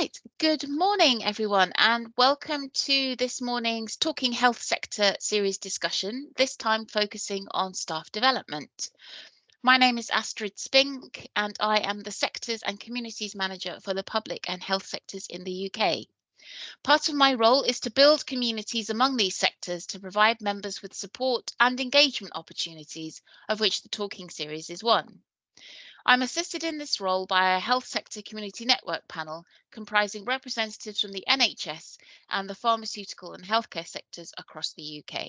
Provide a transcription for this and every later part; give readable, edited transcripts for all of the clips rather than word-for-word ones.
Right, good morning everyone and welcome to this morning's Talking Health Sector series discussion, this time focusing on staff development. My name is Astrid Spink and I am the Sectors and Communities Manager for the public and health sectors in the UK. Part of my role is to build communities among these sectors to provide members with support and engagement opportunities, of which the Talking series is one. I'm assisted in this role by a health sector community network panel comprising representatives from the NHS and the pharmaceutical and healthcare sectors across the UK.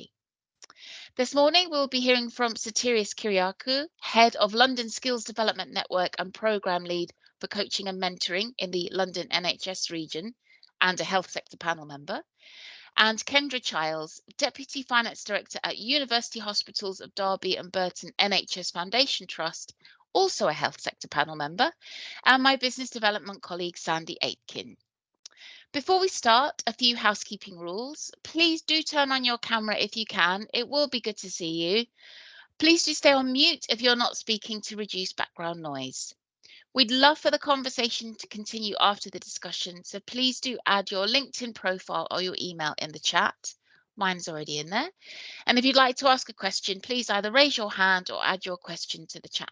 This morning, we'll be hearing from Sotiris Kyriakou, Head of London Skills Development Network and Programme Lead for Coaching and Mentoring in the London NHS region and a health sector panel member, and Kendre Chiles, Deputy Finance Director at University Hospitals of Derby and Burton NHS Foundation Trust, also a health sector panel member, and my business development colleague Sandy Aitken. Before we start, a few housekeeping rules. Please do turn on your camera if you can. It will be good to see you. Please do stay on mute if you're not speaking to reduce background noise. We'd love for the conversation to continue after the discussion, so please do add your LinkedIn profile or your email in the chat. Mine's already in there. And if you'd like to ask a question, please either raise your hand or add your question to the chat.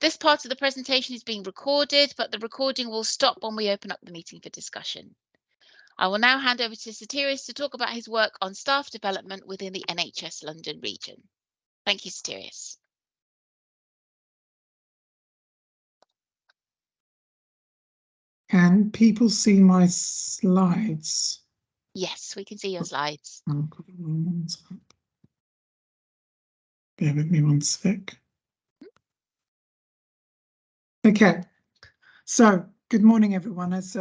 This part of the presentation is being recorded, but the recording will stop when we open up the meeting for discussion. I will now hand over to Sotiris to talk about his work on staff development within the NHS London region. Thank you, Sotiris. Can people see my slides? Yes, we can see your slides. I'll put the wrong ones up. Bear with me one sec. Okay, so good morning, everyone. As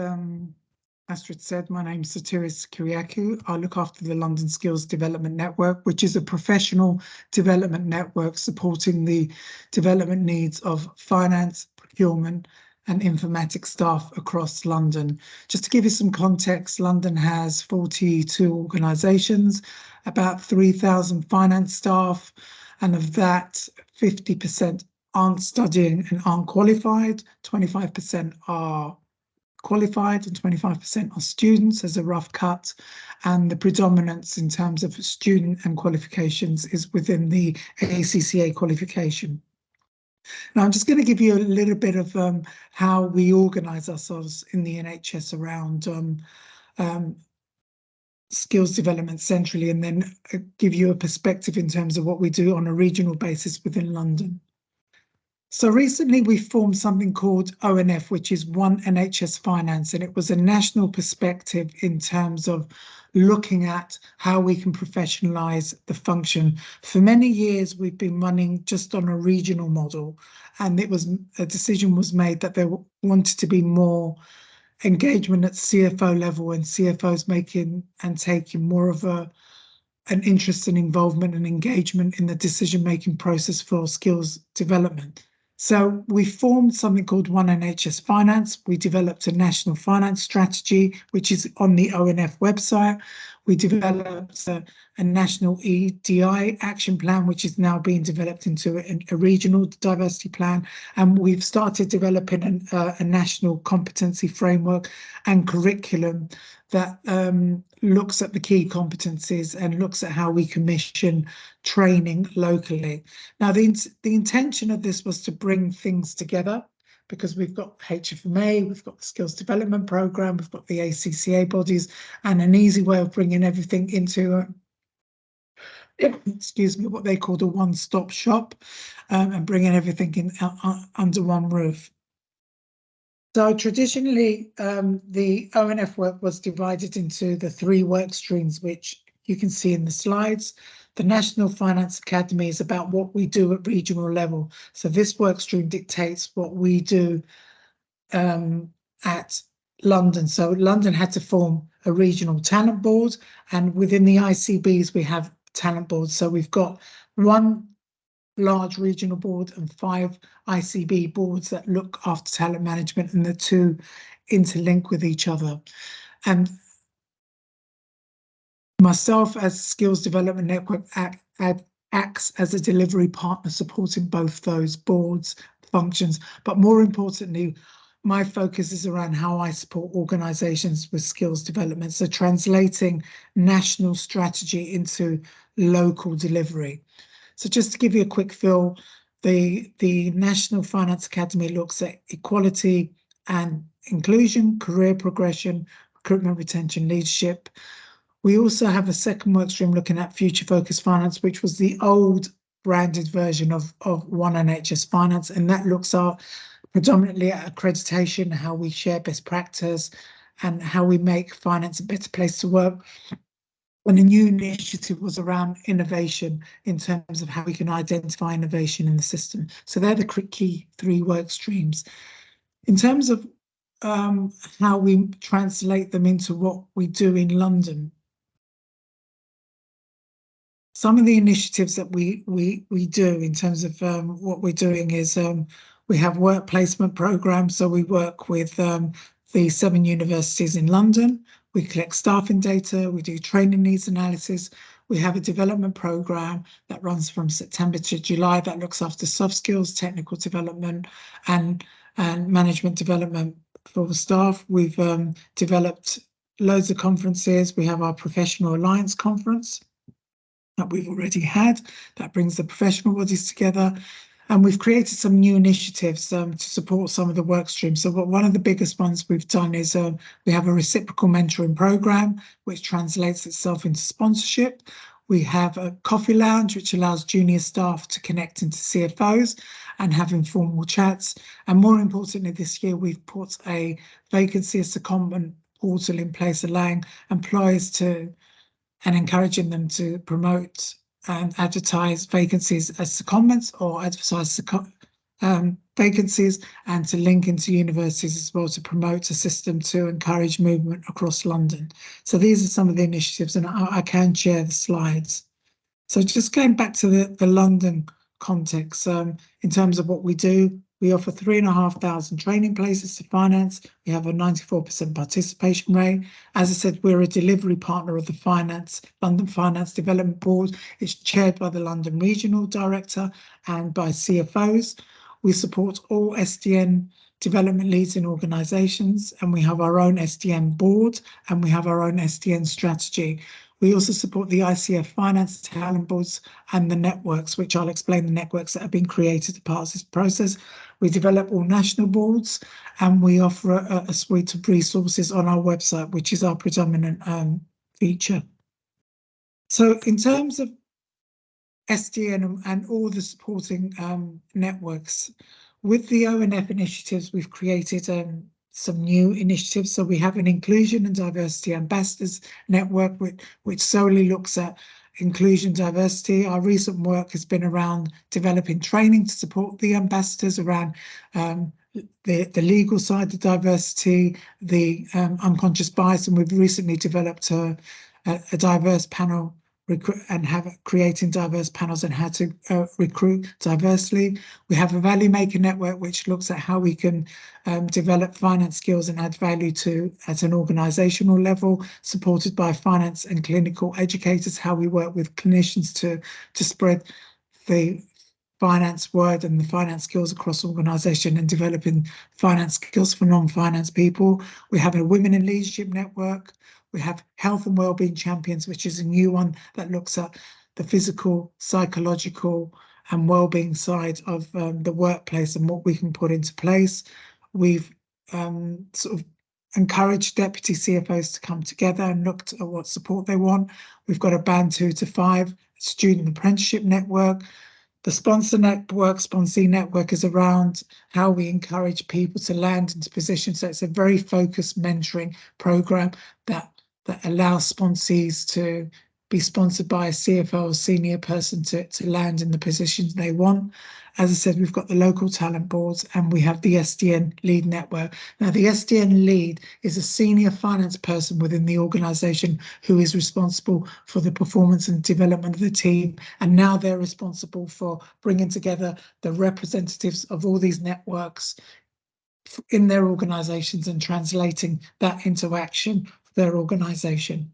Astrid said, my name is Sotiris Kyriakou. I look after the London Skills Development Network, which is a professional development network supporting the development needs of finance, procurement, and informatics staff across London. Just to give you some context, London has 42 organisations, about 3,000 finance staff, and of that, 50% aren't studying and aren't qualified, 25% are qualified and 25% are students as a rough cut, and the predominance in terms of student and qualifications is within the ACCA qualification. Now, I'm just going to give you a little bit of how we organise ourselves in the NHS around skills development centrally, and then give you a perspective in terms of what we do on a regional basis within London. So recently we formed something called ONF, which is One NHS Finance, and it was a national perspective in terms of looking at how we can professionalise the function. For many years, we've been running just on a regional model, and a decision was made that there wanted to be more engagement at CFO level, and CFOs making and taking more of an interest and involvement and engagement in the decision-making process for skills development. So we formed something called One NHS Finance. We developed a national finance strategy, which is on the ONF website. We developed a national EDI action plan, which is now being developed into a regional diversity plan. And we've started developing a national competency framework and curriculum that looks at the key competencies and looks at how we commission training locally. Now, the intention of this was to bring things together, because we've got HFMA, we've got the Skills Development Programme, we've got the ACCA bodies, and an easy way of bringing everything into excuse me, what they call the one-stop shop, and bringing everything in under one roof. So traditionally, the ONF work was divided into the 3 work streams, which you can see in the slides. The National Finance Academy is about what we do at regional level. So this work stream dictates what we do at London. So London had to form a regional talent board, and within the ICBs we have talent boards. So we've got 1 large regional board and 5 ICB boards that look after talent management, and the 2 interlink with each other. And myself, as Skills Development Network, acts as a delivery partner supporting both those boards functions. But more importantly, my focus is around how I support organisations with skills development, so translating national strategy into local delivery. So just to give you a quick feel, the National Finance Academy looks at equality and inclusion, career progression, recruitment, retention, leadership. We also have a second work stream looking at future focused finance, which was the old branded version of One NHS Finance, and that looks at predominantly at accreditation, how we share best practice and how we make finance a better place to work. And a new initiative was around innovation in terms of how we can identify innovation in the system. So they're the key 3 work streams. In terms of how we translate them into what we do in London, some of the initiatives that we do in terms of what we're doing is we have work placement programs. So we work with the 7 universities in London. We collect staffing data, we do training needs analysis. We have a development program that runs from September to July that looks after soft skills, technical development and management development for the staff. We've developed loads of conferences. We have our Professional Alliance Conference that we've already had that brings the professional bodies together. And we've created some new initiatives to support some of the work streams. So one of the biggest ones we've done is we have a reciprocal mentoring program, which translates itself into sponsorship. We have a coffee lounge, which allows junior staff to connect into CFOs and have informal chats. And more importantly, this year, we've put a vacancy secondment portal in place, allowing employers to and encouraging them to promote and advertise vacancies as secondments or advertise vacancies, and to link into universities as well to promote a system to encourage movement across London. So these are some of the initiatives, and I can share the slides. So just going back to the London context, in terms of what we do, we offer 3,500 training places to finance. We have a 94% participation rate. As I said, we're a delivery partner of the London Finance Development Board. It's chaired by the London Regional Director and by CFOs. We support all SDN development leads in organisations, and we have our own SDN board and we have our own SDN strategy. We also support the ICF finance talent boards and the networks, which I'll explain the networks that have been created as part of this process. We develop all national boards, and we offer a suite of resources on our website, which is our predominant feature. So in terms of SDN and all the supporting networks, with the ONF initiatives, we've created some new initiatives. So we have an Inclusion and Diversity Ambassadors Network, which solely looks at inclusion, diversity. Our recent work has been around developing training to support the ambassadors around the legal side of diversity, the unconscious bias, and we've recently developed a diverse panel and creating diverse panels and how to recruit diversely. We have a Value Maker Network, which looks at how we can develop finance skills and add value at an organisational level, supported by finance and clinical educators, how we work with clinicians to spread the finance word and the finance skills across organisation and developing finance skills for non-finance people. We have a Women in Leadership Network. We have Health and Wellbeing Champions, which is a new one that looks at the physical, psychological and wellbeing side of the workplace and what we can put into place. We've sort of encouraged deputy CFOs to come together and looked at what support they want. We've got a Band 2 to 5 student apprenticeship network. The sponsee network is around how we encourage people to land into positions. So it's a very focused mentoring program that allows sponsees to be sponsored by a CFO or senior person to land in the positions they want. As I said, we've got the local talent boards and we have the SDN lead network. Now, the SDN lead is a senior finance person within the organisation who is responsible for the performance and development of the team. And now they're responsible for bringing together the representatives of all these networks in their organisations and translating that into action for their organisation.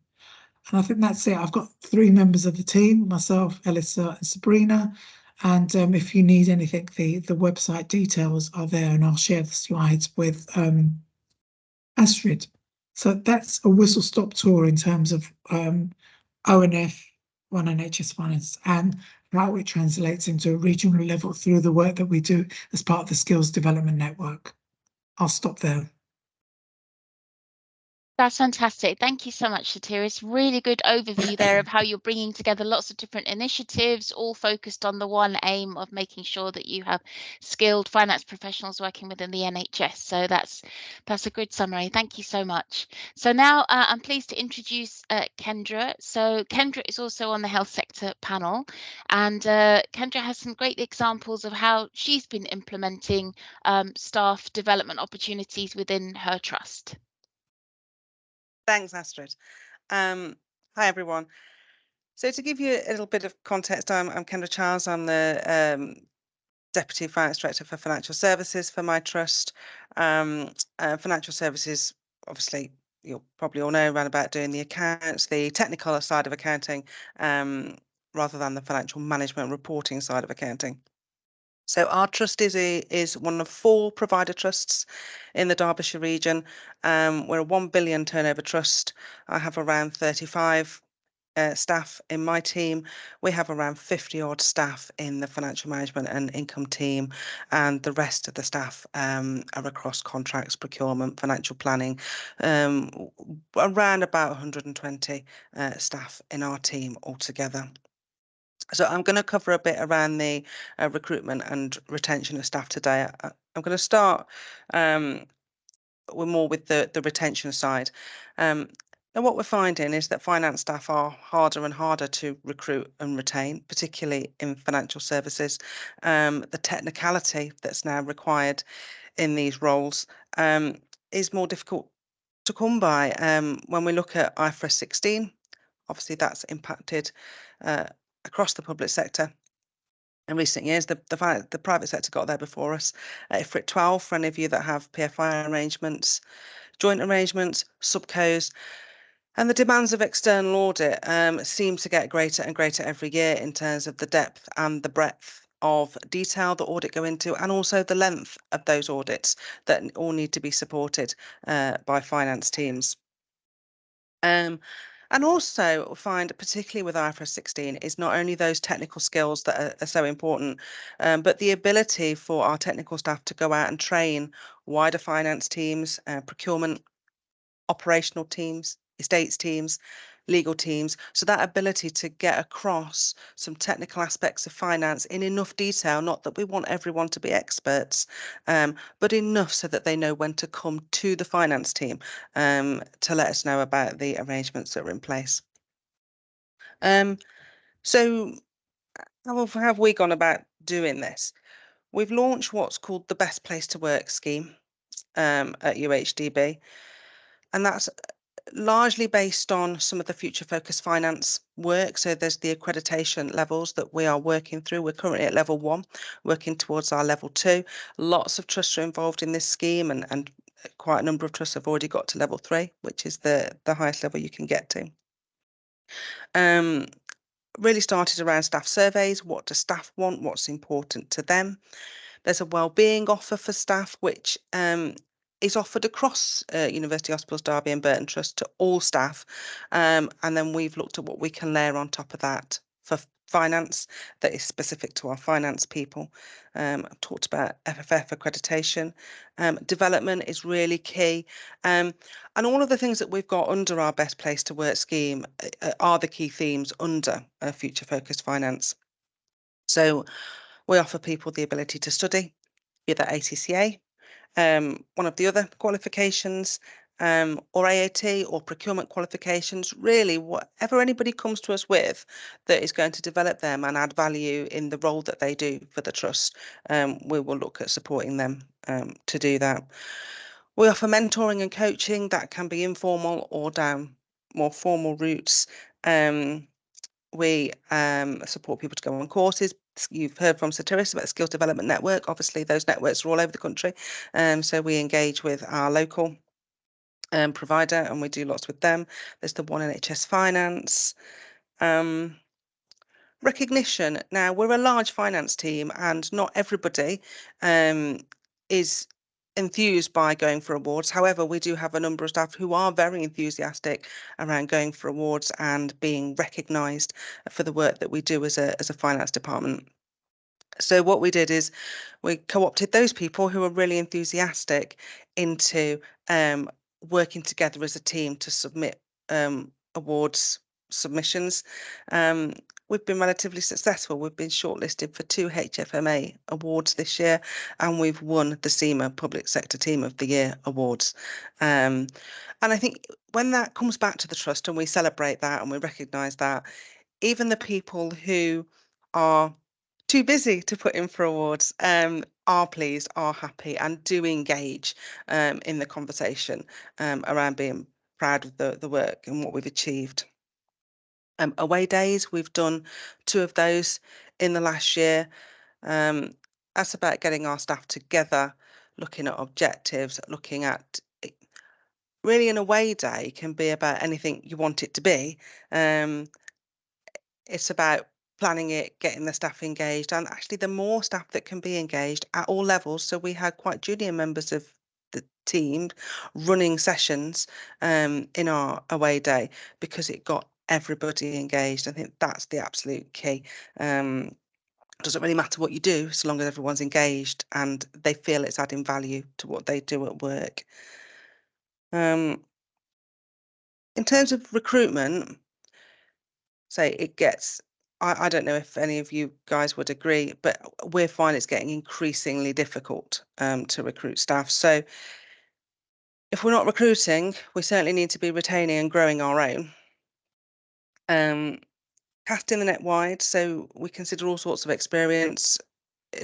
And I think that's it. I've got 3 members of the team, myself, Elissa and Sabrina. And if you need anything, the website details are there, and I'll share the slides with Astrid. So that's a whistle-stop tour in terms of ONF, One NHS Finance, and how it translates into a regional level through the work that we do as part of the Skills Development Network. I'll stop there. That's fantastic. Thank you so much, Satiris. Really good overview there of how you're bringing together lots of different initiatives, all focused on the one aim of making sure that you have skilled finance professionals working within the NHS. So that's a good summary. Thank you so much. So now I'm pleased to introduce Kendre. So Kendre is also on the health sector panel, and Kendre has some great examples of how she's been implementing staff development opportunities within her trust. Thanks, Astrid. Hi, everyone. So to give you a little bit of context, I'm Kendre Chiles. I'm the Deputy Finance Director for Financial Services for my trust. Financial services, obviously, you'll probably all know, around about doing the accounts, the technical side of accounting, rather than the financial management reporting side of accounting. So our trust is one of 4 provider trusts in the Derbyshire region. We're a 1 billion turnover trust. I have around 35 staff in my team. We have around 50 odd staff in the financial management and income team, and the rest of the staff are across contracts, procurement, financial planning, around about 120 staff in our team altogether. So I'm going to cover a bit around the recruitment and retention of staff today. I'm going to start more with the retention side. And what we're finding is that finance staff are harder and harder to recruit and retain, particularly in financial services. The technicality that's now required in these roles is more difficult to come by. When we look at IFRS 16, obviously that's impacted across the public sector in recent years. The private sector got there before us. IFRS 12, for any of you that have PFI arrangements, joint arrangements, subcos, and the demands of external audit seem to get greater and greater every year in terms of the depth and the breadth of detail the audit go into, and also the length of those audits that all need to be supported by finance teams. And also find, particularly with IFRS 16, is not only those technical skills that are so important, but the ability for our technical staff to go out and train wider finance teams, procurement, operational teams, estates teams, legal teams. So that ability to get across some technical aspects of finance in enough detail, not that we want everyone to be experts, but enough so that they know when to come to the finance team to let us know about the arrangements that are in place. So how have we gone about doing this? We've launched what's called the Best Place to Work scheme at UHDB, and that's largely based on some of the future focused finance work. So there's the accreditation levels that we are working through. We're currently at level 1, working towards our level 2. Lots of trusts are involved in this scheme, and quite a number of trusts have already got to level 3, which is the highest level you can get to. Really started around staff surveys. What do staff want? What's important to them? There's a wellbeing offer for staff, which is offered across University Hospitals Derby and Burton Trust to all staff. And then we've looked at what we can layer on top of that for finance that is specific to our finance people. I've talked about FFF accreditation. Development is really key. And all of the things that we've got under our Best Place to Work scheme are the key themes under future focused finance. So we offer people the ability to study, either ACCA, one of the other qualifications, or AAT or procurement qualifications, really whatever anybody comes to us with that is going to develop them and add value in the role that they do for the trust, we will look at supporting them to do that. We offer mentoring and coaching that can be informal or down more formal routes. We support people to go on courses. You've heard from Satiris about the Skills Development Network. Obviously, those networks are all over the country. So we engage with our local provider, and we do lots with them. There's the One NHS Finance. Recognition. Now, we're a large finance team and not everybody is enthused by going for awards. However, we do have a number of staff who are very enthusiastic around going for awards and being recognised for the work that we do as a finance department. So what we did is we co-opted those people who are really enthusiastic into working together as a team to submit awards submissions. We've been relatively successful. We've been shortlisted for 2 HFMA awards this year, and we've won the SEMA Public Sector Team of the Year awards. And I think when that comes back to the trust and we celebrate that and we recognise that, even the people who are too busy to put in for awards are pleased, are happy, and do engage in the conversation around being proud of the work and what we've achieved. Away days, we've done 2 of those in the last year. That's about getting our staff together, looking at objectives, looking at really an away day can be about anything you want it to be. It's about planning it, getting the staff engaged, and actually the more staff that can be engaged at all levels. So we had quite junior members of the team running sessions in our away day because it got everybody engaged. I think that's the absolute key. Doesn't really matter what you do so long as everyone's engaged and they feel it's adding value to what they do at work. In terms of recruitment, say it gets, I don't know if any of you guys would agree, but we're finding it's getting increasingly difficult to recruit staff. So if we're not recruiting, we certainly need to be retaining and growing our own. Casting the net wide, so we consider all sorts of experience,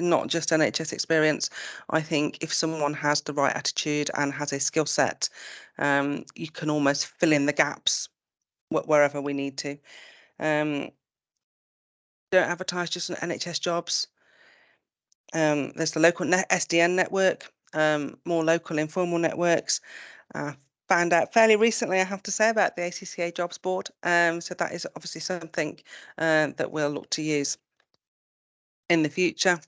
not just NHS experience. I think if someone has the right attitude and has a skill set, you can almost fill in the gaps wherever we need to. Don't advertise just on NHS jobs. There's the local SDN network, more local informal networks. Found out fairly recently, I have to say, about the ACCA jobs board. So that is obviously something that we'll look to use in the future.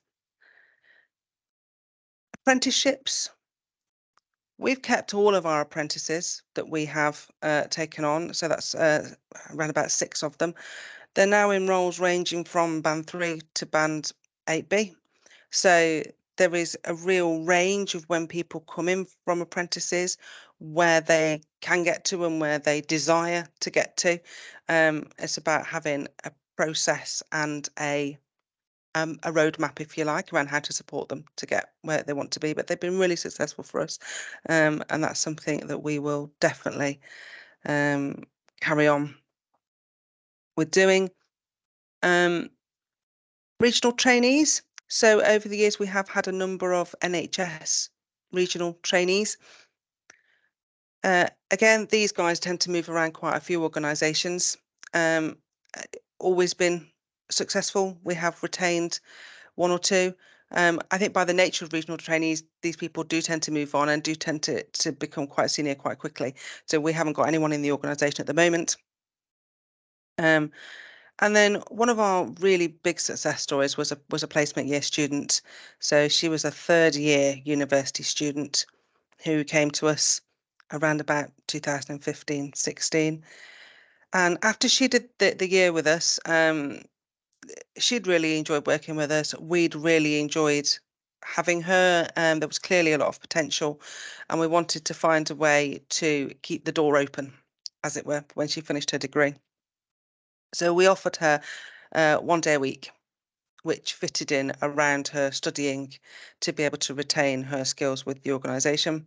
Apprenticeships. We've kept all of our apprentices that we have taken on. So that's around about 6 of them. They're now in roles ranging from band 3 to band 8B. So there is a real range of when people come in from apprentices, where they can get to and where they desire to get to. It's about having a process and a roadmap, if you like, around how to support them to get where they want to be. But they've been really successful for us, and that's something that we will definitely carry on with doing. Regional trainees. So over the years, we have had a number of NHS regional trainees. Again, these guys tend to move around quite a few organisations. Always been successful. We have retained 1 or 2. I think by the nature of regional trainees, these people do tend to move on and do tend to become quite senior quite quickly. So we haven't got anyone in the organisation at the moment. And then one of our really big success stories was a placement year student. So she was a 3rd year university student who came to us around about 2015-16. And after she did the year with us, she'd really enjoyed working with us. We'd really enjoyed having her. There was clearly a lot of potential, and we wanted to find a way to keep the door open, as it were, when she finished her degree. So we offered her 1 day a week, which fitted in around her studying to be able to retain her skills with the organisation.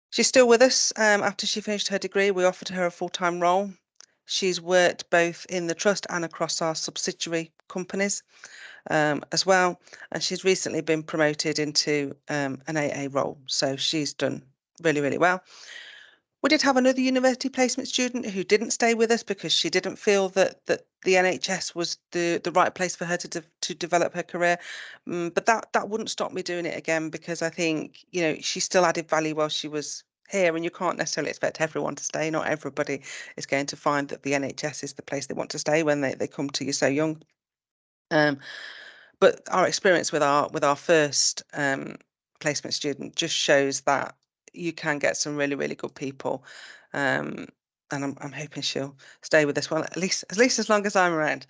She's still with us. After she finished her degree, we offered her a full-time role. She's worked both in the trust and across our subsidiary companies as well. And she's recently been promoted into an AA role. So she's done really, really well. We did have another university placement student who didn't stay with us because she didn't feel that the NHS was the right place for her to develop her career. But that wouldn't stop me doing it again, because I think, you know, she still added value while she was here, and you can't necessarily expect everyone to stay. Not everybody is going to find that the NHS is the place they want to stay when they come to you so young. But our experience with our first placement student just shows that you can get some really, really good people. And I'm hoping she'll stay with us well, at least as long as I'm around.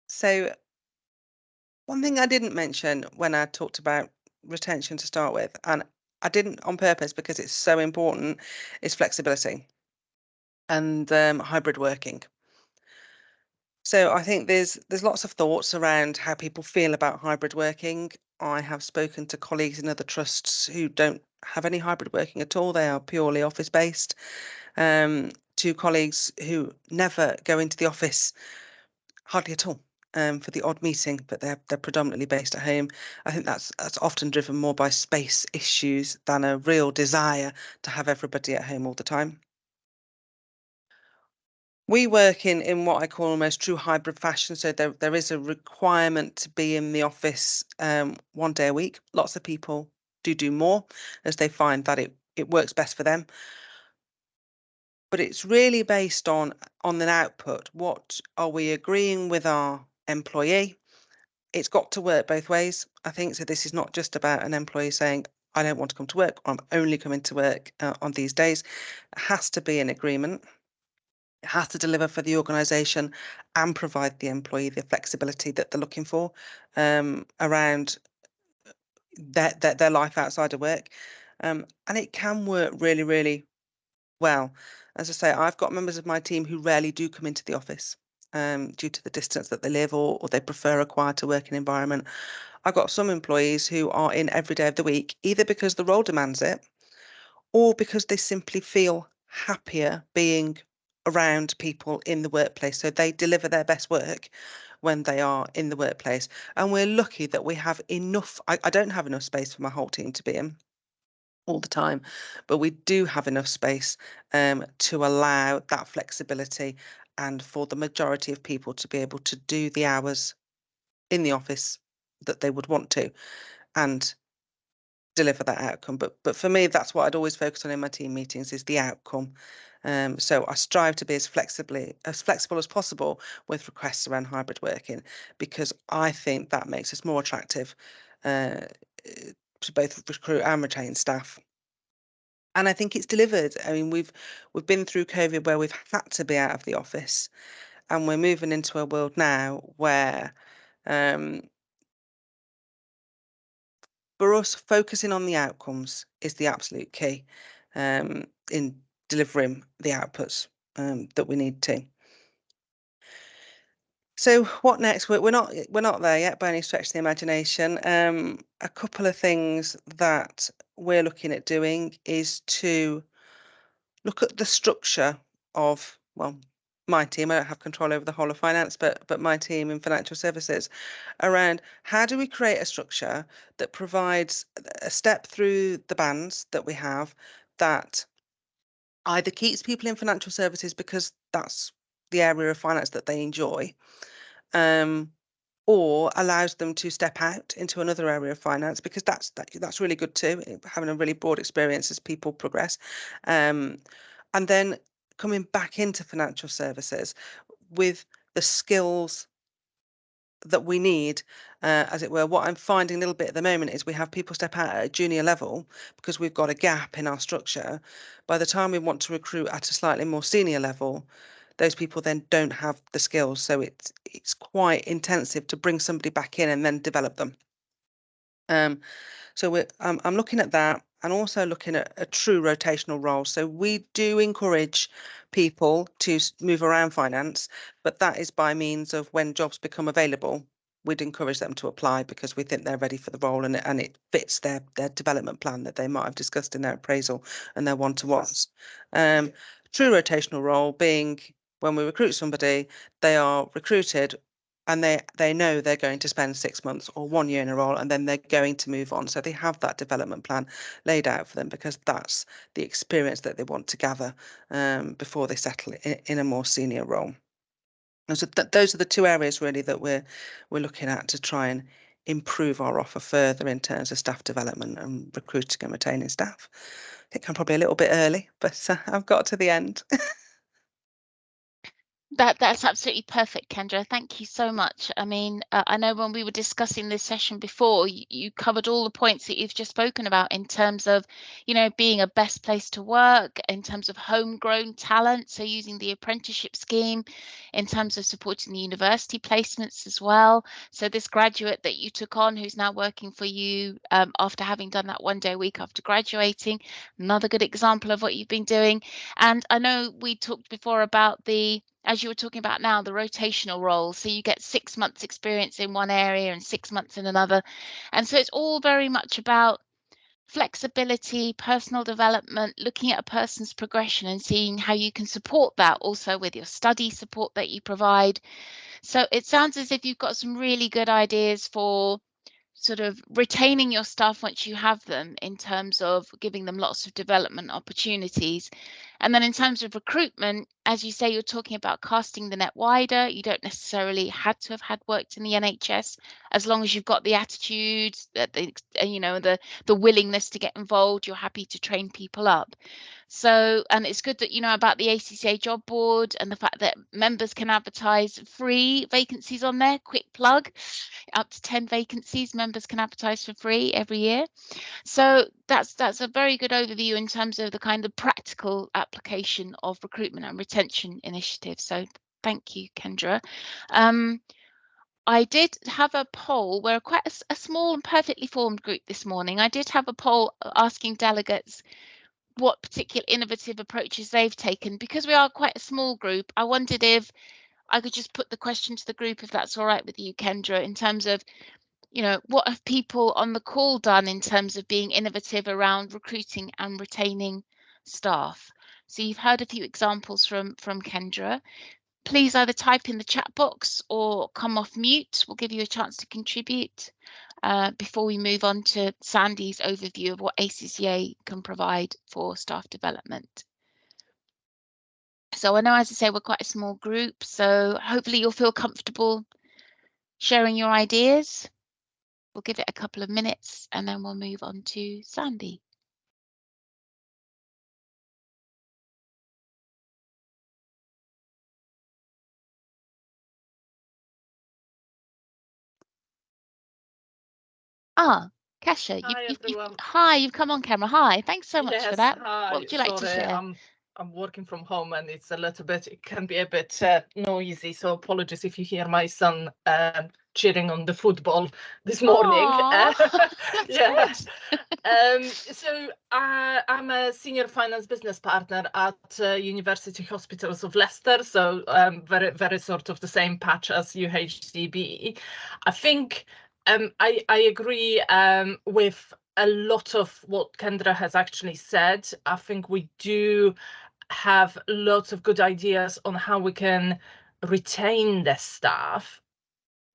So one thing I didn't mention when I talked about retention to start with, and I didn't on purpose because it's so important, is flexibility and hybrid working. So I think there's lots of thoughts around how people feel about hybrid working. I have spoken to colleagues in other trusts who don't have any hybrid working at all. They are purely office based. To colleagues who never go into the office hardly at all. For the odd meeting, but they're predominantly based at home. I think that's often driven more by space issues than a real desire to have everybody at home all the time. We work in what I call almost true hybrid fashion. So there is a requirement to be in the office 1 day a week. Lots of people do more as they find that it works best for them. But it's really based on an output. What are we agreeing with our employee? It's got to work both ways, I think. So this is not just about an employee saying, I don't want to come to work, or I'm only coming to work on these days. It has to be an agreement. It has to deliver for the organisation and provide the employee the flexibility that they're looking for around their life outside of work. And it can work really, really well. As I say, I've got members of my team who rarely do come into the office due to the distance that they live, or they prefer a quieter working environment. I've got some employees who are in every day of the week, either because the role demands it or because they simply feel happier being around people in the workplace. So they deliver their best work when they are in the workplace. And we're lucky that we have enough. I don't have enough space for my whole team to be in all the time, but we do have enough space to allow that flexibility and for the majority of people to be able to do the hours in the office that they would want to and deliver that outcome. But for me, that's what I'd always focus on in my team meetings, is the outcome. So I strive to be as flexible as possible with requests around hybrid working, because I think that makes us more attractive to both recruit and retain staff. And I think it's delivered. I mean, we've been through COVID where we've had to be out of the office, and we're moving into a world now where for us, focusing on the outcomes is the absolute key in delivering the outputs that we need to. So what next? We're not there yet by any stretch of the imagination. A couple of things that we're looking at doing is to look at the structure of, well, my team. I don't have control over the whole of finance, but my team in financial services, around how do we create a structure that provides a step through the bands that we have that either keeps people in financial services because that's the area of finance that they enjoy, or allows them to step out into another area of finance, because that's really good too, having a really broad experience as people progress. And then coming back into financial services with the skills that we need, as it were. What I'm finding a little bit at the moment is we have people step out at a junior level because we've got a gap in our structure. By the time we want to recruit at a slightly more senior level, those people then don't have the skills. So it's quite intensive to bring somebody back in and then develop them. So I'm looking at that, and also looking at a true rotational role. So we do encourage people to move around finance, but that is by means of when jobs become available, we'd encourage them to apply because we think they're ready for the role, and it fits their development plan that they might have discussed in their appraisal and their one-to-ones. True rotational role being when we recruit somebody, they are recruited and they know they're going to spend 6 months or 1 year in a role, and then they're going to move on. So they have that development plan laid out for them, because that's the experience that they want to gather before they settle in a more senior role. And so those are the two areas really that we're looking at to try and improve our offer further in terms of staff development and recruiting and retaining staff. I think I'm probably a little bit early, but I've got to the end. That's absolutely perfect, Kendre. Thank you so much. I mean, I know when we were discussing this session before, you covered all the points that you've just spoken about in terms of, you know, being a best place to work, in terms of homegrown talent, so using the apprenticeship scheme, in terms of supporting the university placements as well. So this graduate that you took on who's now working for you after having done that 1 day a week after graduating, another good example of what you've been doing. And I know we talked before about the, as you were talking about now, the rotational role. So you get 6 months experience in one area and 6 months in another. And so it's all very much about flexibility, personal development, looking at a person's progression and seeing how you can support that also with your study support that you provide. So it sounds as if you've got some really good ideas for sort of retaining your staff once you have them, in terms of giving them lots of development opportunities. And then in terms of recruitment, as you say, you're talking about casting the net wider. You don't necessarily had to have had worked in the NHS, as long as you've got the attitude, the willingness to get involved, you're happy to train people up. So, and it's good that you know about the ACCA job board and the fact that members can advertise free vacancies on there. Quick plug, up to 10 vacancies members can advertise for free every year. So that's a very good overview in terms of the kind of practical application of recruitment and retention initiatives. So thank you, Kendre. I did have a poll. We're quite a small and perfectly formed group this morning. I did have a poll asking delegates what particular innovative approaches they've taken. Because we are quite a small group, I wondered if I could just put the question to the group, if that's all right with you, Kendre, in terms of, you know, what have people on the call done in terms of being innovative around recruiting and retaining staff? So you've heard a few examples from Kendre. Please either type in the chat box or come off mute. We'll give you a chance to contribute before we move on to Sandy's overview of what ACCA can provide for staff development. So I know, as I say, we're quite a small group, so hopefully you'll feel comfortable sharing your ideas. We'll give it a couple of minutes and then we'll move on to Sandy. Kasia, you've come on camera. Hi, thanks so much for that. Hi. What would you like to share? I'm working from home and it's it can be a bit noisy, so apologies if you hear my son cheering on the football this morning. Yes. So I'm a senior finance business partner at University Hospitals of Leicester, so very sort of the same patch as UHCB. I think I agree with a lot of what Kendre has actually said. I think we do have lots of good ideas on how we can retain the staff,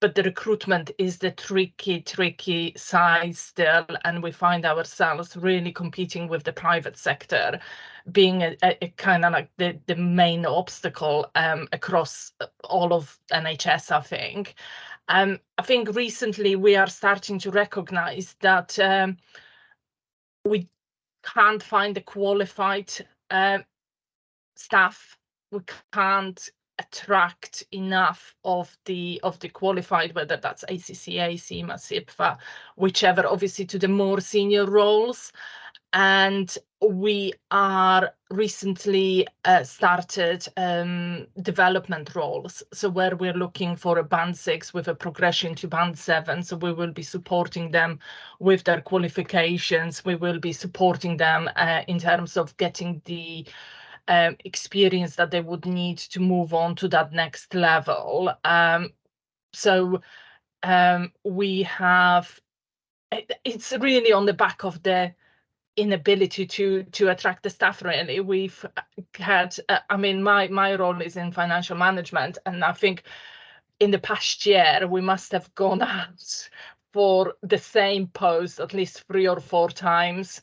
but the recruitment is the tricky side still, and we find ourselves really competing with the private sector being a kind of like the main obstacle across all of NHS, I think. I think recently we are starting to recognize that we can't find the qualified staff. We can't attract enough of the qualified, whether that's ACCA, CIMA, CIPFA, whichever, obviously to the more senior roles. And we are recently started development roles, so where we're looking for a band 6 with a progression to band 7. So we will be supporting them with their qualifications. We will be supporting them in terms of getting the experience that they would need to move on to that next level. We have, it's really on the back of the inability to attract the staff. Really, we've had I mean, my role is in financial management, and I think in the past year we must have gone out for the same post at least 3 or 4 times.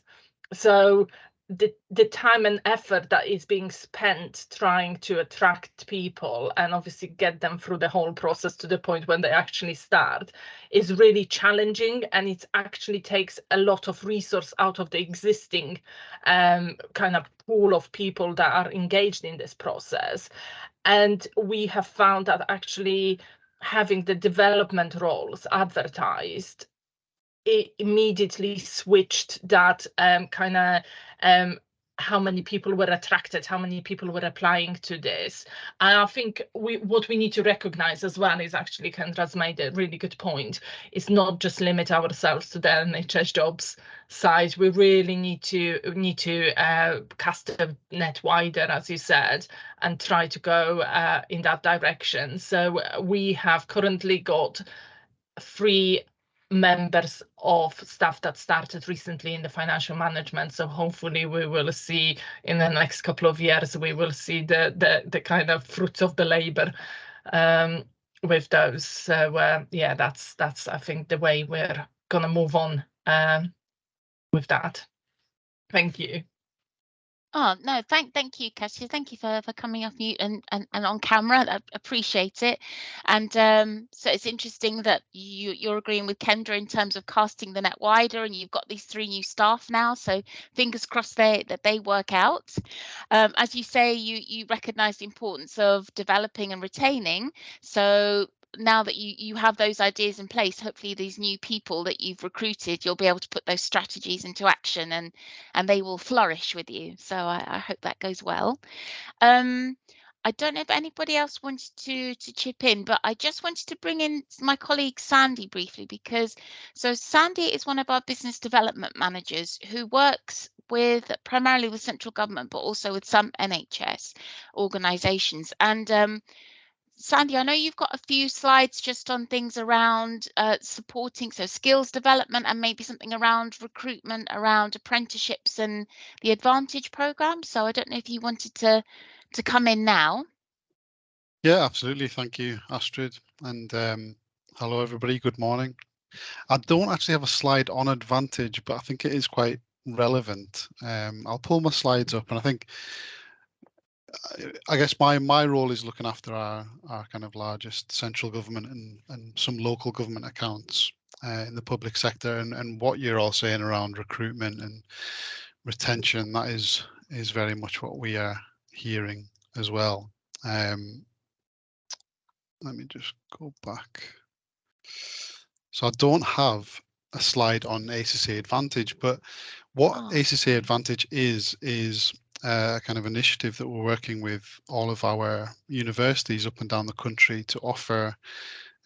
So the time and effort that is being spent trying to attract people and obviously get them through the whole process to the point when they actually start is really challenging, and it actually takes a lot of resource out of the existing kind of pool of people that are engaged in this process. And we have found that actually having the development roles advertised, it immediately switched that kind of how many people were attracted, how many people were applying to this. And I think what we need to recognize as well is, actually Kendra's made a really good point, is not just limit ourselves to the NHS jobs side. We really need to cast a net wider, as you said, and try to go in that direction. So we have currently got 3 members of staff that started recently in the financial management, so hopefully we will see in the next couple of years, we will see the kind of fruits of the labor with those. So yeah, that's I think the way we're gonna move on with that. Thank you. Oh no, thank you, Kasia. Thank you for coming off mute and on camera. I appreciate it. And so it's interesting that you're agreeing with Kendre in terms of casting the net wider, and you've got these 3 new staff now. So fingers crossed that they work out. As you say, you recognise the importance of developing and retaining. So now that you have those ideas in place, hopefully these new people that you've recruited, you'll be able to put those strategies into action, and they will flourish with you. So I hope that goes well. I don't know if anybody else wanted to chip in, but I just wanted to bring in my colleague Sandy briefly, because Sandy is one of our business development managers who works primarily with central government, but also with some NHS organisations. And Sandy, I know you've got a few slides just on things around supporting, so skills development, and maybe something around recruitment, around apprenticeships and the Advantage programme. So I don't know if you wanted to come in now. Yeah, absolutely. Thank you, Astrid. And hello, everybody. Good morning. I don't actually have a slide on Advantage, but I think it is quite relevant. I'll pull my slides up, and I guess my role is looking after our kind of largest central government and some local government accounts in the public sector, and what you're all saying around recruitment and retention, that is very much what we are hearing as well. Let me just go back. So I don't have a slide on ACCA Advantage, but what ACCA Advantage is a kind of initiative that we're working with all of our universities up and down the country to offer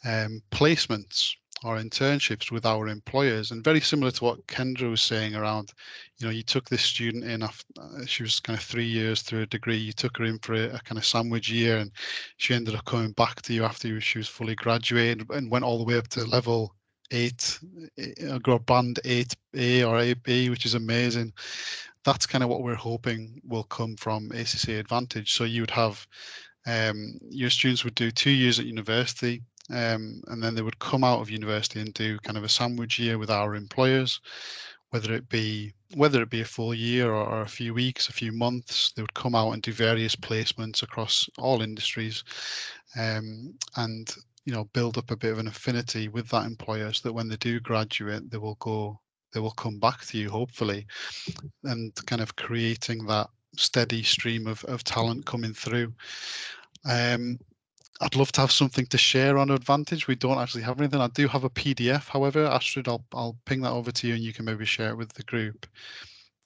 placements or internships with our employers. And very similar to what Kendre was saying around, you took this student in after she was kind of 3 years through a degree, you took her in for a kind of sandwich year, and she ended up coming back to you after she was fully graduated and went all the way up to level 8, got band 8A or 8B, which is amazing. That's kind of what we're hoping will come from ACCA Advantage. So you would have your students would do 2 years at university, and then they would come out of university and do kind of a sandwich year with our employers, whether it be a full year or a few weeks, a few months. They would come out and do various placements across all industries, and build up a bit of an affinity with that employer, so that when they do graduate, they will come back to you, hopefully, and kind of creating that steady stream of talent coming through. I'd love to have something to share on Advantage. We don't actually have anything. I do have a PDF, however. Astrid, I'll ping that over to you, and you can maybe share it with the group.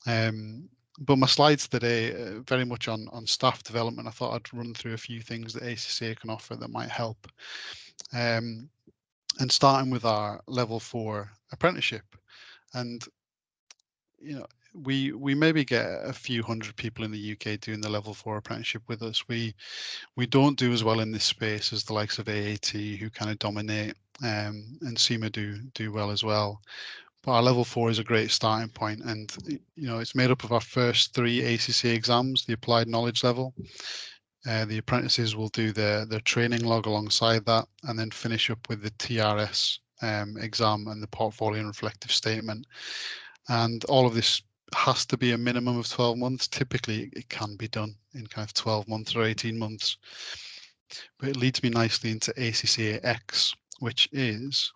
But my slides today very much on staff development. I thought I'd run through a few things that ACCA can offer that might help. And starting with our level 4 apprenticeship. And we maybe get a few hundred people in the UK doing the level 4 apprenticeship with us. We don't do as well in this space as the likes of AAT, who kind of dominate, and CIMA do well as well. But our level 4 is a great starting point, and it's made up of our first 3 ACCA exams, the applied knowledge level. The apprentices will do their training log alongside that, and then finish up with the TRS exam and the portfolio and reflective statement. And all of this has to be a minimum of 12 months. Typically, it can be done in kind of 12 months or 18 months. But it leads me nicely into ACCA X, which is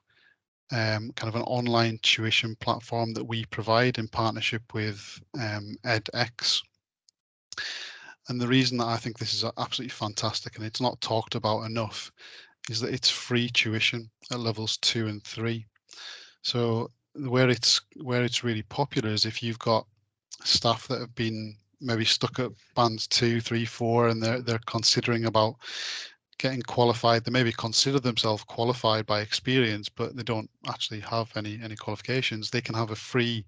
kind of an online tuition platform that we provide in partnership with edX. And the reason that I think this is absolutely fantastic, and it's not talked about enough, is that it's free tuition at levels 2 and 3. So where it's really popular is if you've got staff that have been maybe stuck at bands 2, 3, 4, and they're considering about getting qualified. They maybe consider themselves qualified by experience, but they don't actually have any qualifications. They can have a free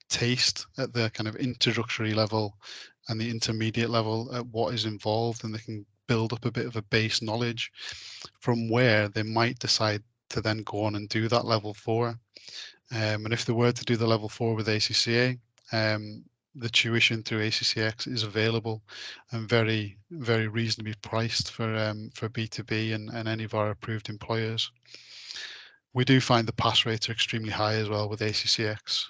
taste at the kind of introductory level and the intermediate level at what is involved, and they can build up a bit of a base knowledge from where they might decide to then go on and do that level 4. And if they were to do the level 4 with ACCA, the tuition through ACCX is available and very, very reasonably priced for B2B and any of our approved employers. We do find the pass rates are extremely high as well with ACCX.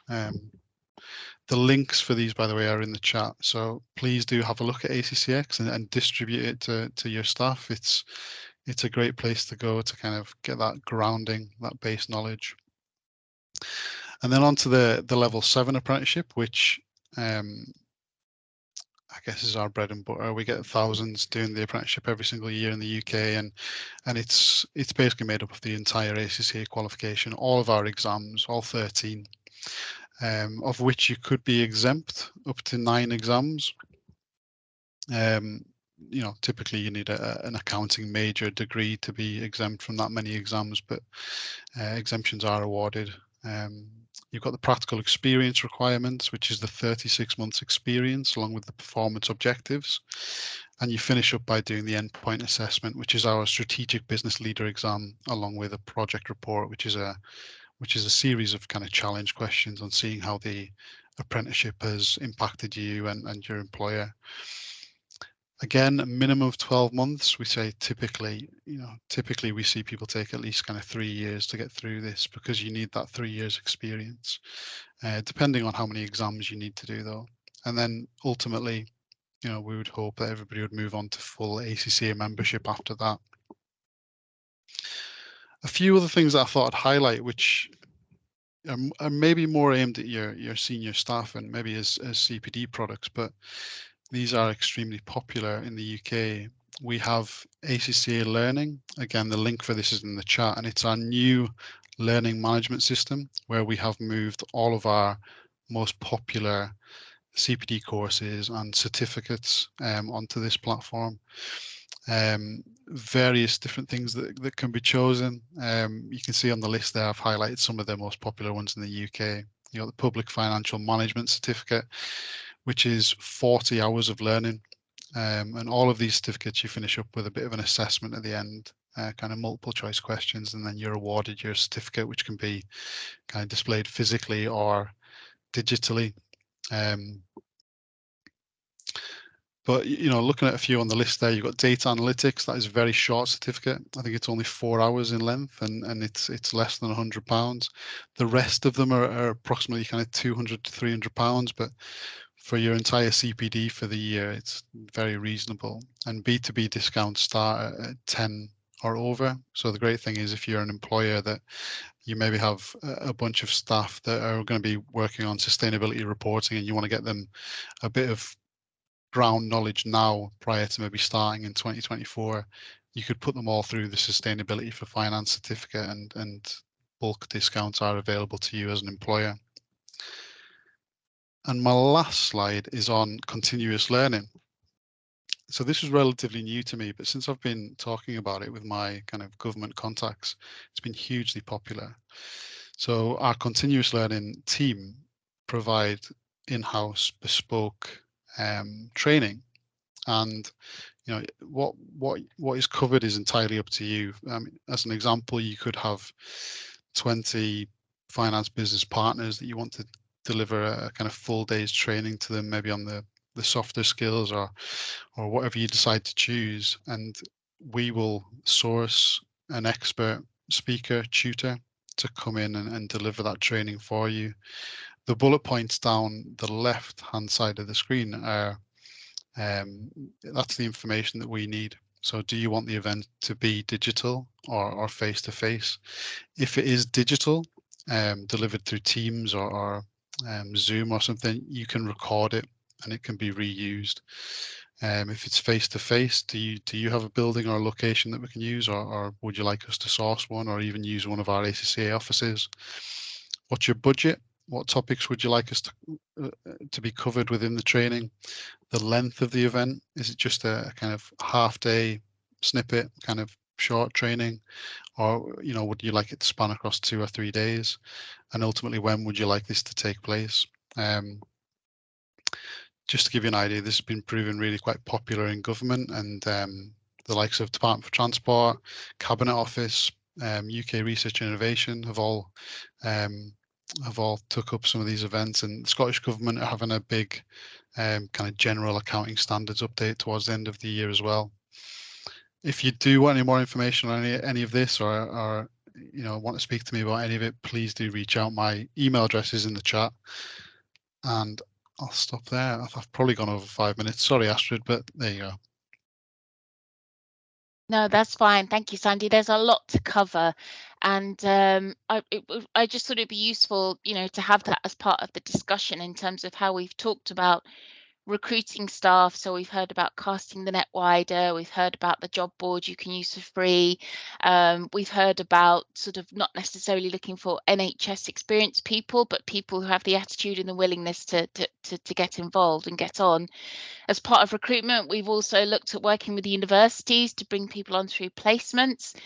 The links for these, by the way, are in the chat. So please do have a look at ACCX and distribute it to your staff. It's a great place to go to kind of get that grounding, that base knowledge. And then on to the level 7 apprenticeship, which I guess is our bread and butter. We get thousands doing the apprenticeship every single year in the UK, and it's basically made up of the entire ACCA qualification, all of our exams, all 13, of which you could be exempt up to 9 exams. You know, typically you need an accounting major degree to be exempt from that many exams, but exemptions are awarded. You've got the practical experience requirements, which is the 36 months experience along with the performance objectives. And you finish up by doing the endpoint assessment, which is our strategic business leader exam, along with a project report, which is a series of kind of challenge questions on seeing how the apprenticeship has impacted you and your employer. Again, a minimum of 12 months. We say typically we see people take at least kind of 3 years to get through this, because you need that 3 years experience, depending on how many exams you need to do though. And then ultimately, you know, we would hope that everybody would move on to full ACCA membership after that. A few other things that I thought I'd highlight, which are maybe more aimed at your senior staff and maybe as CPD products, but these are extremely popular in the UK. We have ACCA Learning. Again, the link for this is in the chat, and it's our new learning management system where we have moved all of our most popular CPD courses and certificates onto this platform. Various different things that can be chosen. You can see on the list there, I've highlighted some of the most popular ones in the UK. You got the Public Financial Management Certificate, which is 40 hours of learning. And all of these certificates, you finish up with a bit of an assessment at the end, kind of multiple choice questions, and then you're awarded your certificate, which can be kind of displayed physically or digitally. But, you know, looking at a few on the list there, you've got data analytics. That is a very short certificate. I think it's only 4 hours in length, and it's less than £100. The rest of them are approximately kind of £200 to £300, but for your entire CPD for the year, it's very reasonable. And B2B discounts start at 10 or over. So the great thing is if you're an employer that you maybe have a bunch of staff that are going to be working on sustainability reporting, and you want to get them a bit of ground knowledge now prior to maybe starting in 2024, you could put them all through the Sustainability for Finance certificate, and bulk discounts are available to you as an employer. And my last slide is on continuous learning. So this is relatively new to me, but since I've been talking about it with my kind of government contacts, it's been hugely popular. So our continuous learning team provide in-house bespoke training, and you know what is covered is entirely up to you. As an example, you could have 20 finance business partners that you want to deliver a kind of full day's training to them, maybe on the softer skills or whatever you decide to choose, and we will source an expert speaker tutor to come in and deliver that training for you. The bullet points down the left-hand side of the screen are that's the information that we need. So do you want the event to be digital or face-to-face? If it is digital, delivered through Teams or Zoom or something, you can record it and it can be reused. If it's face-to-face, do you have a building or a location that we can use, or would you like us to source one or even use one of our ACCA offices? What's your budget? What topics would you like us to be covered within the training? The length of the event, is it just a kind of half-day snippet, kind of short training, or would you like it to span across 2 or 3 days? And ultimately, when would you like this to take place? Just to give you an idea, this has been proven really quite popular in government, and the likes of Department for Transport, Cabinet Office, UK Research and Innovation have all took up some of these events, and the Scottish Government are having a big kind of general accounting standards update towards the end of the year as well. If you do want any more information on any of this, or want to speak to me about any of it, please do reach out. My email address is in the chat, and I'll stop there. I've probably gone over 5 minutes. Sorry, Astrid, but there you go. No, that's fine. Thank you, Sandy. There's a lot to cover, and I just thought it'd be useful, to have that as part of the discussion in terms of how we've talked about recruiting staff. So we've heard about casting the net wider, we've heard about the job board you can use for free, we've heard about sort of not necessarily looking for NHS experienced people, but people who have the attitude and the willingness to get involved and get on. As part of recruitment, we've also looked at working with the universities to bring people on through placements.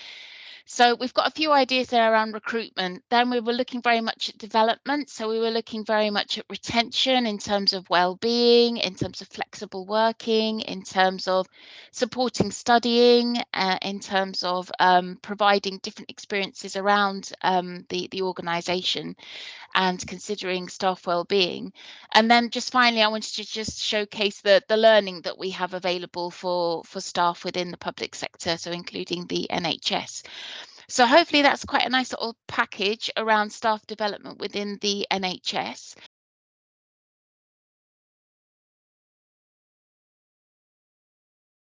So we've got a few ideas there around recruitment. Then we were looking very much at development. So we were looking very much at retention in terms of well-being, in terms of flexible working, in terms of supporting studying, in terms of providing different experiences around the organisation and considering staff well-being. And then just finally, I wanted to just showcase the learning that we have available for staff within the public sector, so including the NHS. So hopefully that's quite a nice little package around staff development within the NHS.